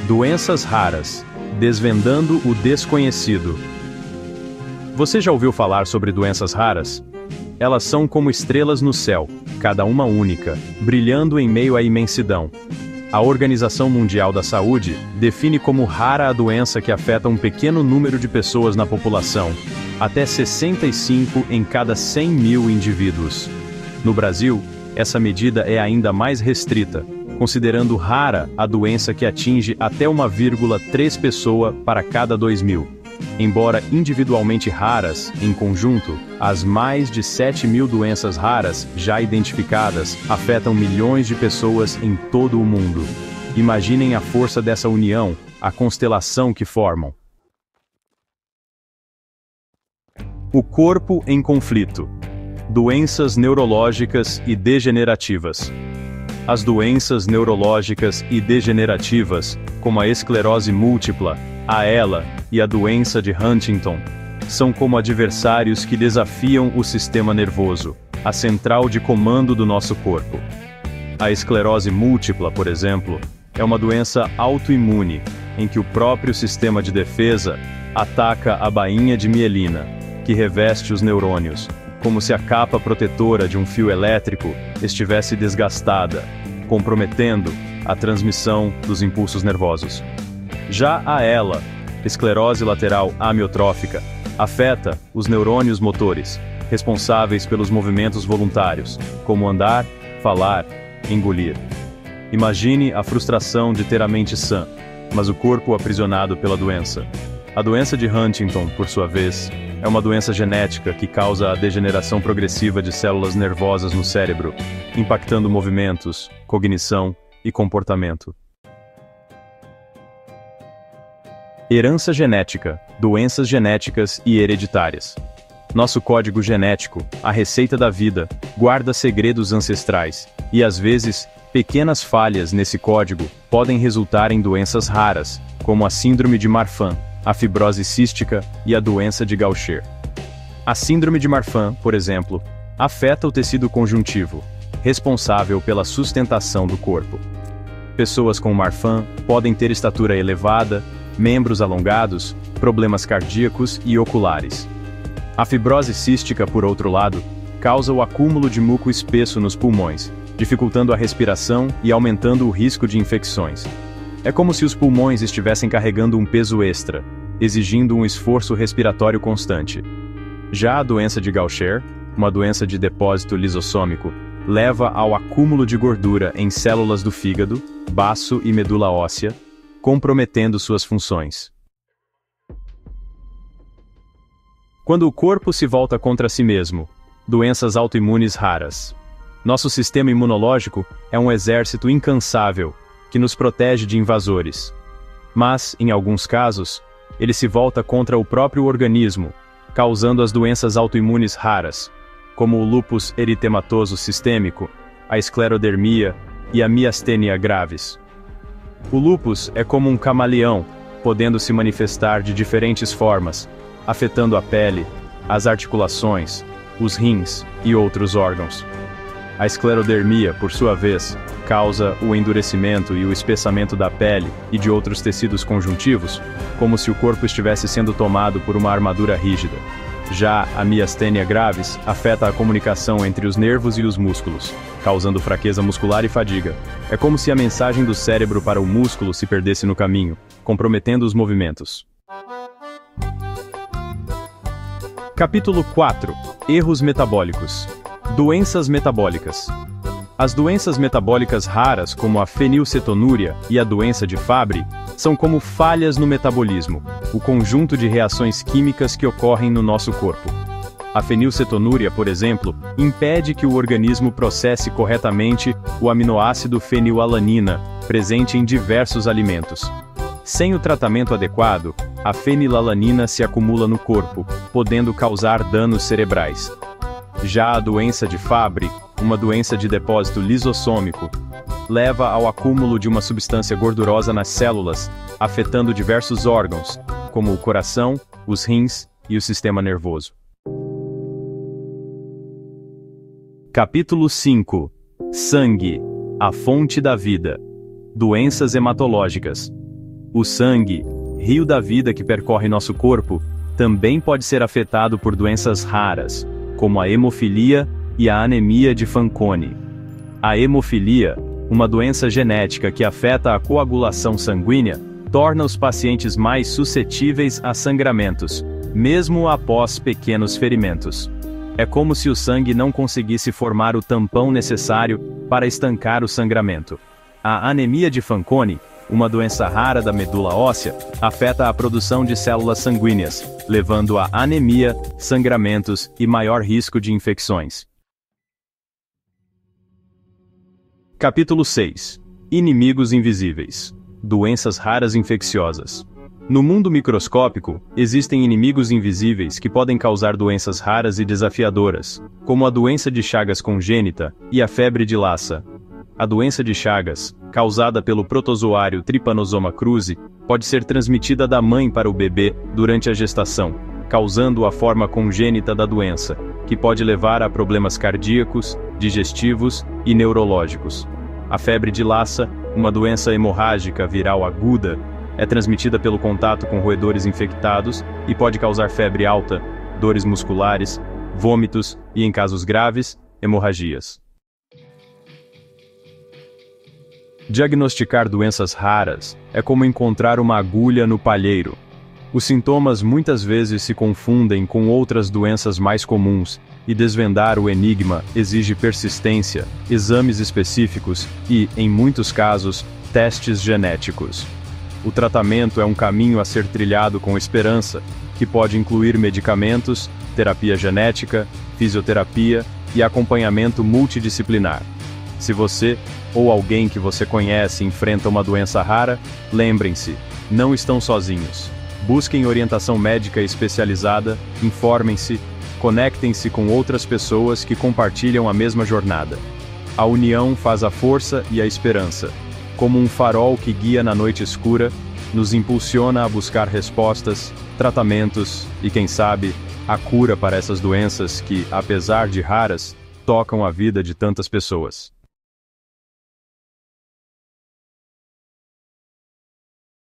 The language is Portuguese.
Doenças raras. Desvendando o desconhecido. Você já ouviu falar sobre doenças raras? Elas são como estrelas no céu, cada uma única, brilhando em meio à imensidão. A Organização Mundial da Saúde define como rara a doença que afeta um pequeno número de pessoas na população, até 65 em cada 100 mil indivíduos. No Brasil, essa medida é ainda mais restrita, considerando rara a doença que atinge até 1,3 pessoa para cada 2.000. Embora individualmente raras, em conjunto, as mais de 7.000 doenças raras já identificadas afetam milhões de pessoas em todo o mundo. Imaginem a força dessa união, a constelação que formam. O corpo em conflito. Doenças neurológicas e degenerativas. As doenças neurológicas e degenerativas, como a esclerose múltipla, a ELA e a doença de Huntington, são como adversários que desafiam o sistema nervoso, a central de comando do nosso corpo. A esclerose múltipla, por exemplo, é uma doença autoimune, em que o próprio sistema de defesa ataca a bainha de mielina, que reveste os neurônios, como se a capa protetora de um fio elétrico estivesse desgastada, comprometendo a transmissão dos impulsos nervosos. Já a ELA, esclerose lateral amiotrófica, afeta os neurônios motores, responsáveis pelos movimentos voluntários, como andar, falar, engolir. Imagine a frustração de ter a mente sã, mas o corpo aprisionado pela doença. A doença de Huntington, por sua vez, é uma doença genética que causa a degeneração progressiva de células nervosas no cérebro, impactando movimentos, cognição e comportamento. Herança genética, doenças genéticas e hereditárias. Nosso código genético, a receita da vida, guarda segredos ancestrais, e às vezes, pequenas falhas nesse código podem resultar em doenças raras, como a síndrome de Marfan, a fibrose cística e a doença de Gaucher. A síndrome de Marfan, por exemplo, afeta o tecido conjuntivo, responsável pela sustentação do corpo. Pessoas com Marfan podem ter estatura elevada, membros alongados, problemas cardíacos e oculares. A fibrose cística, por outro lado, causa o acúmulo de muco espesso nos pulmões, dificultando a respiração e aumentando o risco de infecções. É como se os pulmões estivessem carregando um peso extra, exigindo um esforço respiratório constante. Já a doença de Gaucher, uma doença de depósito lisossômico, leva ao acúmulo de gordura em células do fígado, baço e medula óssea, comprometendo suas funções. Quando o corpo se volta contra si mesmo, doenças autoimunes raras. Nosso sistema imunológico é um exército incansável, que nos protege de invasores. Mas, em alguns casos, ele se volta contra o próprio organismo, causando as doenças autoimunes raras, como o lúpus eritematoso sistêmico, a esclerodermia e a miastênia graves. O lúpus é como um camaleão, podendo se manifestar de diferentes formas, afetando a pele, as articulações, os rins e outros órgãos. A esclerodermia, por sua vez, causa o endurecimento e o espessamento da pele e de outros tecidos conjuntivos, como se o corpo estivesse sendo tomado por uma armadura rígida. Já a miastênia graves afeta a comunicação entre os nervos e os músculos, causando fraqueza muscular e fadiga. É como se a mensagem do cérebro para o músculo se perdesse no caminho, comprometendo os movimentos. Capítulo 4. Erros metabólicos. Doenças metabólicas. As doenças metabólicas raras, como a fenilcetonúria e a doença de Fabry, são como falhas no metabolismo, o conjunto de reações químicas que ocorrem no nosso corpo. A fenilcetonúria, por exemplo, impede que o organismo processe corretamente o aminoácido fenilalanina, presente em diversos alimentos. Sem o tratamento adequado, a fenilalanina se acumula no corpo, podendo causar danos cerebrais. Já a doença de Fabry, uma doença de depósito lisossômico, leva ao acúmulo de uma substância gordurosa nas células, afetando diversos órgãos, como o coração, os rins e o sistema nervoso. Capítulo 5. Sangue, a fonte da vida. Doenças hematológicas. O sangue, rio da vida que percorre nosso corpo, também pode ser afetado por doenças raras, como a hemofilia e a anemia de Fanconi. A hemofilia, uma doença genética que afeta a coagulação sanguínea, torna os pacientes mais suscetíveis a sangramentos, mesmo após pequenos ferimentos. É como se o sangue não conseguisse formar o tampão necessário para estancar o sangramento. A anemia de Fanconi, uma doença rara da medula óssea, afeta a produção de células sanguíneas, levando a anemia, sangramentos e maior risco de infecções. Capítulo 6. Inimigos invisíveis. Doenças raras infecciosas. No mundo microscópico, existem inimigos invisíveis que podem causar doenças raras e desafiadoras, como a doença de Chagas congênita e a febre de Lassa. A doença de Chagas, causada pelo protozoário Trypanosoma cruzi, pode ser transmitida da mãe para o bebê durante a gestação, causando a forma congênita da doença, que pode levar a problemas cardíacos, digestivos e neurológicos. A febre de Lassa, uma doença hemorrágica viral aguda, é transmitida pelo contato com roedores infectados e pode causar febre alta, dores musculares, vômitos e, em casos graves, hemorragias. Diagnosticar doenças raras é como encontrar uma agulha no palheiro. Os sintomas muitas vezes se confundem com outras doenças mais comuns, e desvendar o enigma exige persistência, exames específicos e, em muitos casos, testes genéticos. O tratamento é um caminho a ser trilhado com esperança, que pode incluir medicamentos, terapia genética, fisioterapia e acompanhamento multidisciplinar. Se você ou alguém que você conhece enfrenta uma doença rara, lembrem-se, não estão sozinhos. Busquem orientação médica especializada, informem-se, conectem-se com outras pessoas que compartilham a mesma jornada. A união faz a força e a esperança. Como um farol que guia na noite escura, nos impulsiona a buscar respostas, tratamentos e, quem sabe, a cura para essas doenças que, apesar de raras, tocam a vida de tantas pessoas.